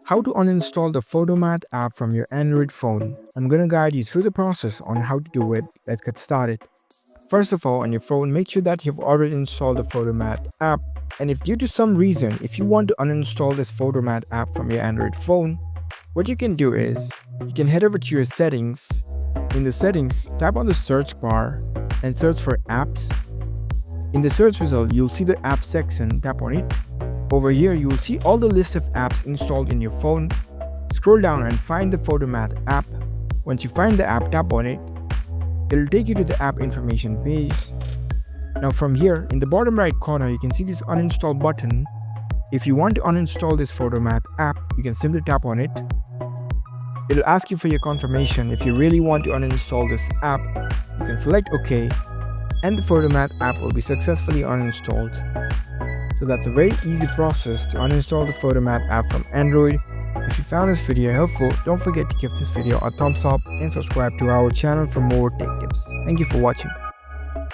How to uninstall the PhotoMath app from your Android phone. I'm gonna guide you through the process on how to do it. Let's get started. First of all, on your phone, make sure that you've already installed the PhotoMath app. And if due to some reason, if you want to uninstall this PhotoMath app from your Android phone, what you can do is you can head over to your settings. In the settings, tap on the search bar and search for apps. In the search result, you'll see the app section. Tap on it. Over here, you will see all the list of apps installed in your phone. Scroll down and find the PhotoMath app. Once you find the app, tap on it. It'll take you to the app information page. Now from here, in the bottom right corner, you can see this uninstall button. If you want to uninstall this PhotoMath app, you can simply tap on it. It'll ask you for your confirmation. If you really want to uninstall this app, you can select OK, and the PhotoMath app will be successfully uninstalled. So that's a very easy process to uninstall the PhotoMath app from Android. If you found this video helpful, don't forget to give this video a thumbs up and subscribe to our channel for more tech tips. Thank you for watching.